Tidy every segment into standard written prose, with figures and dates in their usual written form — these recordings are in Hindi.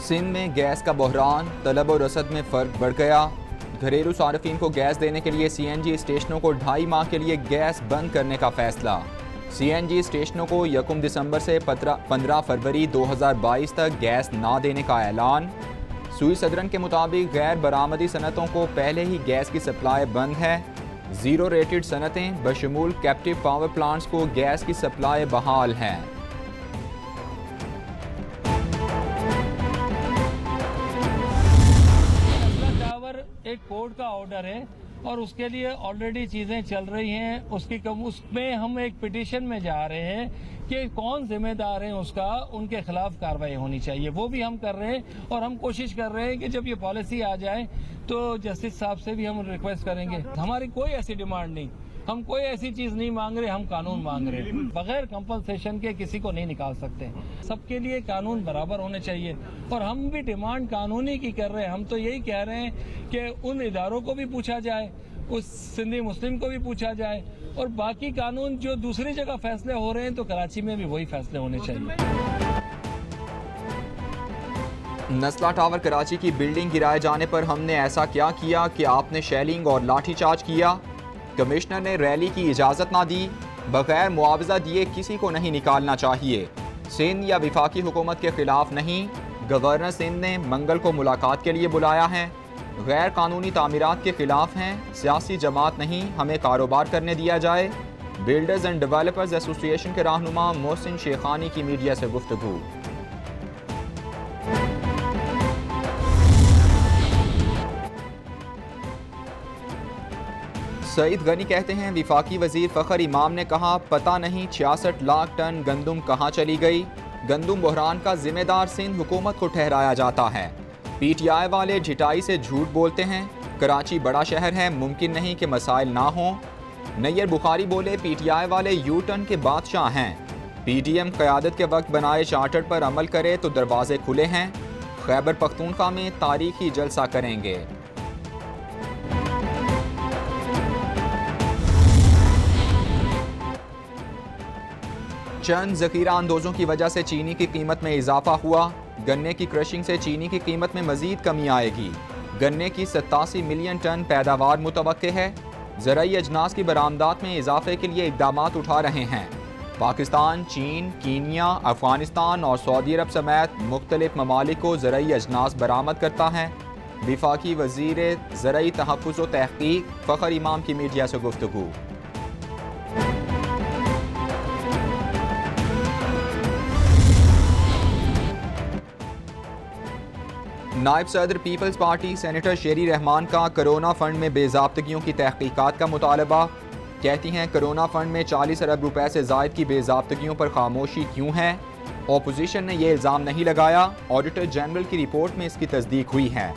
सिंध में गैस का बहरान, तलब और रसद में फ़र्क बढ़ गया। घरेलू सार्फिन को गैस देने के लिए CNG स्टेशनों को 2.5 माह के लिए गैस बंद करने का फैसला। CNG स्टेशनों को 1 दिसंबर से 15 फरवरी 2022 तक गैस ना देने का ऐलान। सुई सदरन के मुताबिक गैर बरामदी सनतों को पहले ही गैस की सप्लाई बंद है। ज़ीरो रेटेड सनतें बशमूल कैप्टिव पावर प्लांट्स को गैस की सप्लाई बहाल हैं। एक कोर्ट का ऑर्डर है और उसके लिए ऑलरेडी चीज़ें चल रही हैं। उसमें हम एक पिटीशन में जा रहे हैं कि कौन जिम्मेदार है उसका, उनके खिलाफ कार्रवाई होनी चाहिए। वो भी हम कर रहे हैं और हम कोशिश कर रहे हैं कि जब ये पॉलिसी आ जाए तो जस्टिस साहब से भी हम रिक्वेस्ट करेंगे। हमारी कोई ऐसी डिमांड नहीं, हम कोई ऐसी चीज नहीं मांग रहे, हम कानून मांग रहे हैं। बगैर कंपनसेशन के किसी को नहीं निकाल सकते। सबके लिए कानून बराबर होने चाहिए और हम भी डिमांड कानूनी की कर रहे हैं। हम तो यही कह रहे हैं कि उन इदारों को भी पूछा जाए, उस सिंधी मुस्लिम को भी पूछा जाए और बाकी कानून जो दूसरी जगह फैसले हो रहे हैं तो कराची में भी वही फैसले होने चाहिए। नस्ला टावर कराची की बिल्डिंग गिराए जाने पर हमने ऐसा क्या किया कि आपने शेलिंग और लाठीचार्ज किया? कमिश्नर ने रैली की इजाज़त ना दी। बगैर मुआवजा दिए किसी को नहीं निकालना चाहिए। सिंध या विफाकी हुकूमत के खिलाफ नहीं। गवर्नर सिंध ने मंगल को मुलाकात के लिए बुलाया है। गैर कानूनी तामीरात के खिलाफ हैं, सियासी जमात नहीं, हमें कारोबार करने दिया जाए। बिल्डर्स एंड डेवलपर्स एसोसिएशन के रहनुमा मोहसिन शेखानी की मीडिया से गुफ्तगू। सईद गनी कहते हैं, विफाकी वजीर फ़खर इमाम ने कहा पता नहीं 66 लाख टन गंदुम कहाँ चली गई। गंदुम बहरान का जिम्मेदार सिंध हुकूमत को ठहराया जाता है। PTI वाले झिटाई से झूठ बोलते हैं। कराची बड़ा शहर है, मुमकिन नहीं कि मसाइल ना हों। नैयर बुखारी बोले PTI वाले यू टर्न के बादशाह हैं। PDM क़यादत के वक्त बनाए चार्टर पर अमल करे तो दरवाजे खुले हैं। खैबर पख्तूनख्वा में तारीखी जलसा करेंगे। चंद ज़ख़ीरा अंदोज़ों की वजह से चीनी की कीमत में इजाफा हुआ। गन्ने की क्रशिंग से चीनी की कीमत में मज़ीद कमी आएगी। गन्ने की 87 मिलियन टन पैदावार मुतवक्के है। ज़राई अजनास की बरामदात में इजाफे के लिए इक़दामात उठा रहे हैं। पाकिस्तान, चीन, कीनिया, अफ़गानिस्तान और सऊदी अरब समेत मुख्तलिफ ममालिक को ज़राई अजनास बरामद करता है। विफाकी वज़ीर ज़राई तहफ़्फ़ुज़ व तहक़ीक़ फ़खर इमाम की मीडिया से गुफ्तगू। नायब सदर पीपल्स पार्टी सेनेटर शेरी रहमान का कोरोना फंड में बेज़ाब्तगियों की तहक़ीक़ात का मुतालबा। कहती हैं कोरोना फंड में 40 अरब रुपए से ज़ायद की बेज़ाब्तगियों पर खामोशी क्यों है? अपोजिशन ने यह इल्ज़ाम नहीं लगाया। ऑडिटर जनरल की रिपोर्ट में इसकी तस्दीक हुई है।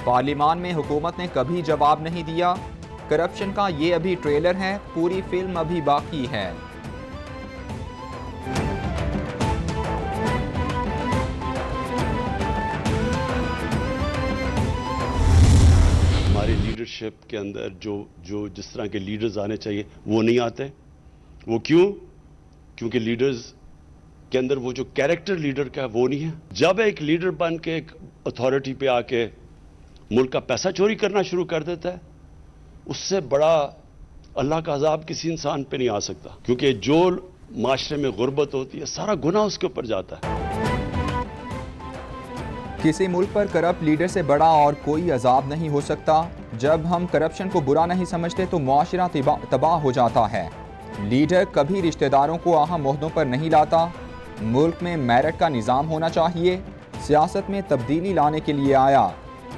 पार्लिमान में हुकूमत ने कभी जवाब नहीं दिया। करप्शन का ये अभी ट्रेलर है, पूरी फिल्म अभी बाकी है। लीडरशिप के अंदर जो जिस तरह के लीडर्स आने चाहिए वो नहीं आते। वो क्यों? क्योंकि लीडर्स के अंदर वो जो कैरेक्टर लीडर का है वो नहीं है। जब एक लीडर बन के एक अथॉरिटी पे आके मुल्क का पैसा चोरी करना शुरू कर देता है, उससे बड़ा अल्लाह का अजाब किसी इंसान पे नहीं आ सकता। क्योंकि जो माशरे में गुर्बत होती है सारा गुनाह उसके ऊपर जाता है। किसी मुल्क पर करप्ट लीडर से बड़ा और कोई अजाब नहीं हो सकता। जब हम करप्शन को बुरा नहीं समझते तो मुआशरा तबाह हो जाता है। लीडर कभी रिश्तेदारों को अहम ओहदों पर नहीं लाता। मुल्क में मेरिट का निज़ाम होना चाहिए। सियासत में तब्दीली लाने के लिए आया।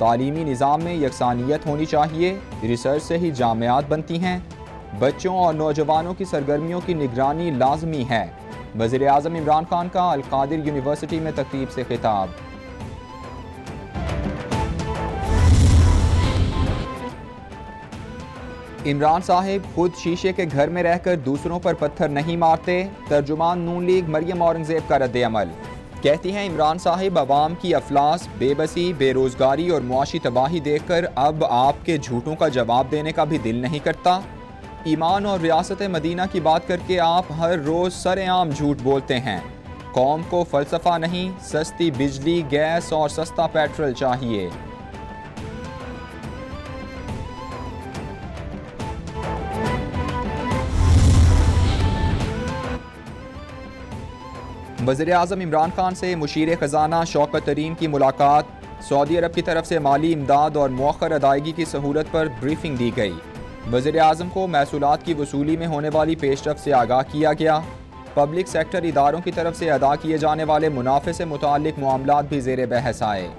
तालीमी निज़ाम में यकसानियत होनी चाहिए। रिसर्च से ही जामियात बनती हैं। बच्चों और नौजवानों की सरगर्मियों की निगरानी लाजमी है। वज़ीर आज़म इमरान खान का अल-कादिर यूनिवर्सिटी में तकरीब से खिताब। इमरान साहिब खुद शीशे के घर में रहकर दूसरों पर पत्थर नहीं मारते। तर्जुमान नून लीग मरियम औरंगजेब का रद्द अमल। कहती हैं इमरान साहिब अवाम की अफलास, बेबसी, बेरोजगारी और मुआशी तबाही देखकर अब आपके झूठों का जवाब देने का भी दिल नहीं करता। ईमान और रियासत मदीना की बात करके आप हर रोज़ सरेआम झूठ बोलते हैं। कौम को फ़लसफ़ा नहीं, सस्ती बिजली, गैस और सस्ता पेट्रोल चाहिए। वज़ीर-ए-आज़म इमरान खान से मुशीर ख़जाना शौकत तरीन की मुलाकात। सऊदी अरब की तरफ से माली इमदाद और मौखर अदायगी की सहूलत पर ब्रीफिंग दी गई। वज़ीर-ए-आज़म को महसूलात की वसूली में होने वाली पेशरफ्त से आगाह किया गया। पब्लिक सेक्टर इदारों की तरफ से अदा किए जाने वाले मुनाफे से मुताल्लिक मामलात भी ज़ेर बहस आए।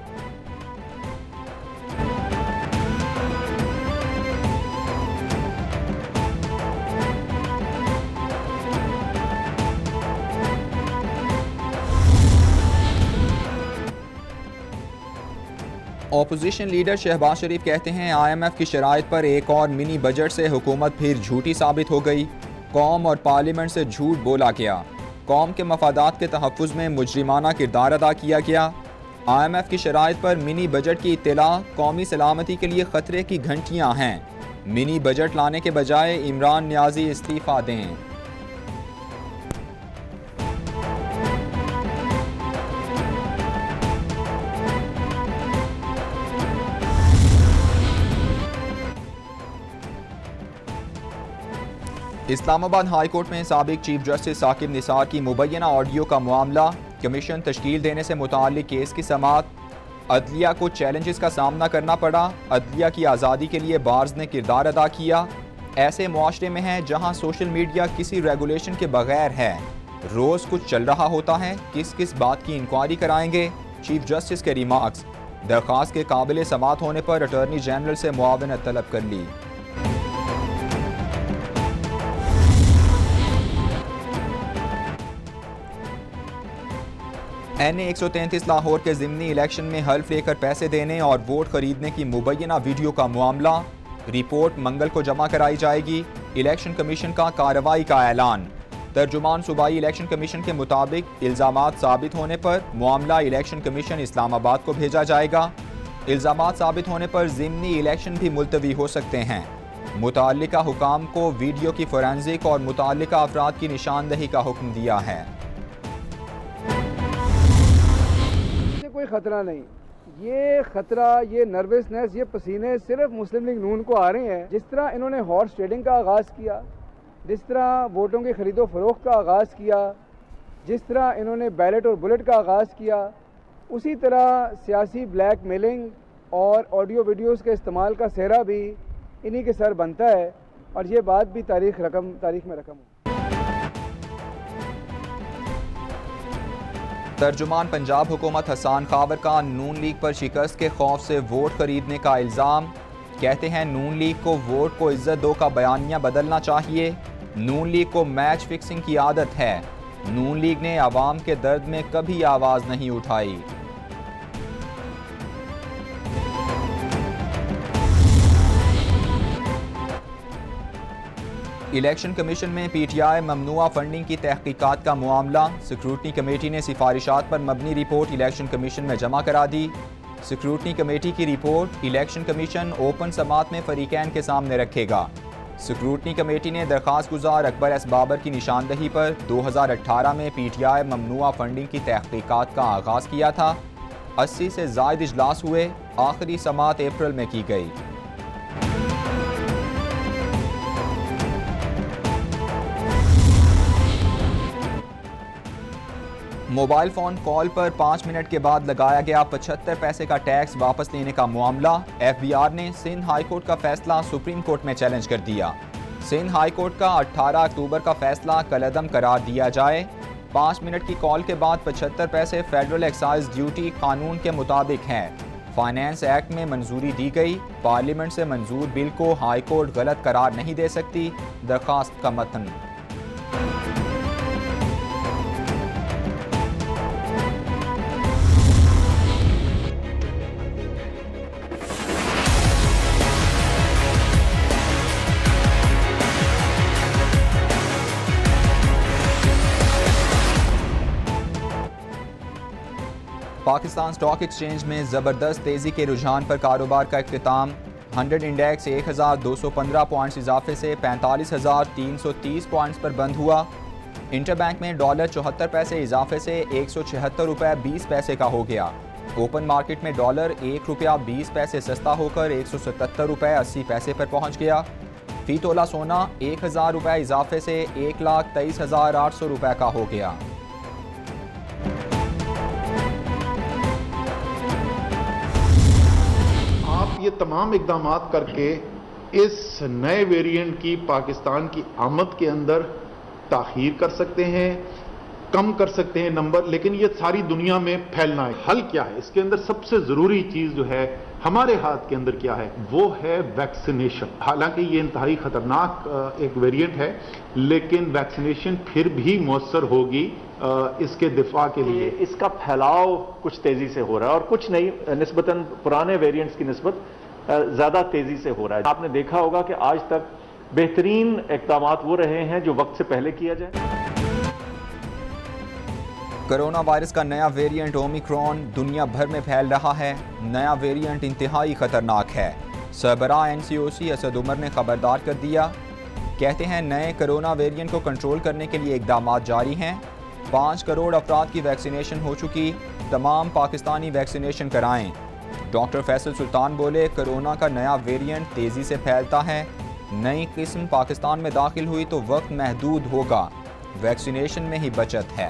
ऑपोजिशन लीडर शहबाज शरीफ कहते हैं IMF की शराइत पर एक और मिनी बजट से हुकूमत फिर झूठी साबित हो गई। कौम और पार्लियामेंट से झूठ बोला गया। कौम के मफादात के तहफ़्फ़ुज़ में मुजरिमाना किरदार अदा किया गया। IMF की शराइत पर मिनी बजट की इत्तला कौमी सलामती के लिए ख़तरे की घंटियाँ हैं। मिनी बजट लाने के बजाय इमरान नियाज़ी इस्तीफ़ा दें। इस्लामाबाद हाई कोर्ट में साबिक चीफ जस्टिस साकिब निसार की मुबैना ऑडियो का मामला। कमीशन तश्कील देने से मुताल्लिक केस की समाअत। अदलिया को चैलेंजेस का सामना करना पड़ा। अदलिया की आज़ादी के लिए बार्स ने किरदार अदा किया। ऐसे मुआशरे में है जहां सोशल मीडिया किसी रेगुलेशन के बगैर है। रोज़ कुछ चल रहा होता है, किस किस बात की इंक्वायरी कराएंगे। चीफ जस्टिस के रिमार्क्स। दरख्वास्त के काबिल समाअत होने पर अटॉर्नी जनरल से मुआवनत तलब कर ली। NA 133 लाहौर के ज़िमनी इलेक्शन में हल्फ लेकर पैसे देने और वोट खरीदने की मुबैना वीडियो का मामला। रिपोर्ट मंगल को जमा कराई जाएगी। इलेक्शन कमीशन का कार्रवाई का ऐलान। तर्जुमान सूबाई इलेक्शन कमीशन के मुताबिक इल्ज़ामात साबित होने पर मामला इलेक्शन कमीशन इस्लामाबाद को भेजा जाएगा। इल्ज़ामात साबित होने पर ज़िमनी इलेक्शन भी मुलतवी हो सकते हैं। मुताल्लिका हुकाम को वीडियो की फोरेंसिक और मुताल्लिका अफराद की निशानदही का हुक्म दिया है। कोई ख़तरा नहीं, ये ख़तरा, ये नर्वसनेस, ये पसीने सिर्फ मुस्लिम लीग नून को आ रहे हैं। जिस तरह इन्होंने हॉर्स ट्रेडिंग का आगाज़ किया, जिस तरह वोटों के खरीदो फरोख्त का आगाज़ किया, जिस तरह इन्होंने बैलेट और बुलेट का आगाज़ किया, उसी तरह सियासी ब्लैक मेलिंग और ऑडियो वीडियोज़ के इस्तेमाल का सेहरा भी इन्हीं के सर बनता है। और ये बात भी तारीख में रकम हो। तर्जुमान पंजाब हुकूमत हसन खावर का नून लीग पर शिकस्त के खौफ से वोट खरीदने का इल्ज़ाम। कहते हैं नून लीग को वोट को इज्जत दो का बयानिया बदलना चाहिए। नून लीग को मैच फिक्सिंग की आदत है। नून लीग ने आवाम के दर्द में कभी आवाज़ नहीं उठाई। इलेक्शन कमीशन में PTI ममनुआ फंडिंग की तहकीकात का मामला। सिक्योरिटी कमेटी ने सिफारिशात पर मबनी रिपोर्ट इलेक्शन कमीशन में जमा करा दी। सिक्योरिटी कमेटी की रिपोर्ट इलेक्शन कमीशन ओपन समात में फरीकैन के सामने रखेगा। सिक्योरिटी कमेटी ने दरख्वास्त गुजार अकबर एस बाबर की निशानदही पर 2018 में PTI ममनुआ फंडिंग की तहकीकात का आगाज़ किया था। 80 से ज़ायद इजलास हुए। आखिरी समात अप्रैल में की गई। मोबाइल फ़ोन कॉल पर 5 मिनट के बाद लगाया गया 75 पैसे का टैक्स वापस लेने का मामला। FBR ने सिंध हाई कोर्ट का फैसला सुप्रीम कोर्ट में चैलेंज कर दिया। सिंध हाई कोर्ट का 18 अक्टूबर का फैसला कलअदम करार दिया जाए। 5 मिनट की कॉल के बाद 75 पैसे फेडरल एक्साइज ड्यूटी कानून के मुताबिक हैं। फाइनेंस एक्ट में मंजूरी दी गई। पार्लियामेंट से मंजूर बिल को हाई कोर्ट गलत करार नहीं दे सकती। दरख्वास्त का मतन। पाकिस्तान स्टॉक एक्सचेंज में ज़बरदस्त तेज़ी के रुझान पर कारोबार का इख्तिताम। 100 इंडेक्स 1215 पॉइंट्स इजाफे से 45,330 पॉइंट्स पर बंद हुआ। इंटरबैंक में डॉलर 74 पैसे इजाफे से 176 रुपये 20 पैसे का हो गया। ओपन मार्केट में डॉलर 1 रुपया 20 पैसे सस्ता होकर 177 रुपये 80 पैसे पर पहुंच गया। फी तोला सोना 1000 रुपये इजाफे से 1,23,800 रुपये का हो गया। आप ये तमाम इकदाम करके इस नए वेरिएंट की पाकिस्तान की आमद के अंदर ताखीर कर सकते हैं, कम कर सकते हैं नंबर, लेकिन ये सारी दुनिया में फैलना है। हल क्या है इसके अंदर? सबसे जरूरी चीज जो है हमारे हाथ के अंदर क्या है, वो है वैक्सीनेशन। हालांकि ये इंतहाई खतरनाक एक वेरिएंट है, लेकिन वैक्सीनेशन फिर भी मौसर होगी इसके दिफा के लिए। इसका फैलाव कुछ तेजी से हो रहा है और कुछ नहीं, निस्बतन पुराने वेरिएंट्स की निस्बत ज्यादा तेजी से हो रहा है। आपने देखा होगा कि आज तक बेहतरीन इक़दाम वो रहे हैं जो वक्त से पहले किया जाए। कोरोना वायरस का नया वेरिएंट ओमिक्रॉन दुनिया भर में फैल रहा है। नया वेरिएंट इंतहाई खतरनाक है। सरबराह NCOC असद उमर ने खबरदार कर दिया। कहते हैं नए कोरोना वेरिएंट को कंट्रोल करने के लिए इकदाम जारी हैं। 5 करोड़ अफराद की वैक्सीनेशन हो चुकी, तमाम पाकिस्तानी वैक्सीनेशन कराएं। डॉक्टर फैसल सुल्तान बोले, कोरोना का नया वेरिएंट तेज़ी से फैलता है। नई किस्म पाकिस्तान में दाखिल हुई तो वक्त महदूद होगा, वैक्सीनेशन में ही बचत है।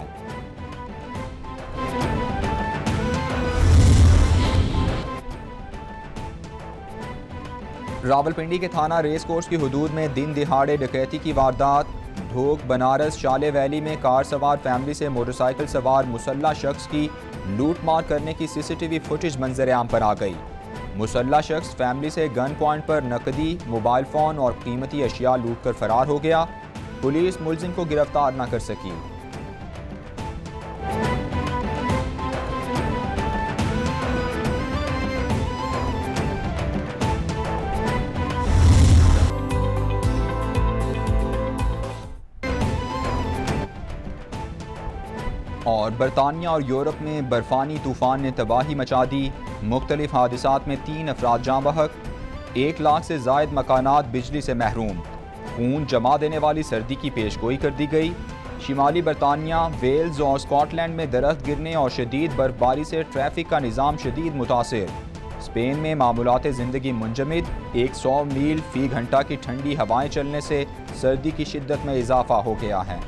रावलपिंडी के थाना रेस कोर्स की हुदूद में दिन दिहाड़े डकैती की वारदात। ढोक बनारस शाले वैली में कार सवार फैमिली से मोटरसाइकिल सवार मुसल्ला शख्स की लूट मार करने की CCTV फुटेज मंजर आम पर आ गई। मुसल्ला शख्स फैमिली से गन पॉइंट पर नकदी, मोबाइल फ़ोन और कीमती अशिया लूट कर फरार हो गया। पुलिस मुलजिम को गिरफ्तार न कर सकी। और बरतानिया और यूरोप में बर्फानी तूफ़ान ने तबाही मचा दी। मुख्तलिफ हादिसात में 3 अफराद जाँ बहक, 1 लाख से ज़ायद मकानात बिजली से महरूम। खून जमा देने वाली सर्दी की पेशगोई कर दी गई। शिमाली बरतानिया, वेल्स और स्कॉटलैंड में दरख्त गिरने और शदीद बर्फबारी से ट्रैफिक का निज़ाम शदीद मुतासिर। स्पेन में मामूलात ज़िंदगी मुंजमद। 100 मील फ़ी घंटा की ठंडी हवाएं चलने से सर्दी की शिद्दत में इजाफा हो गया है।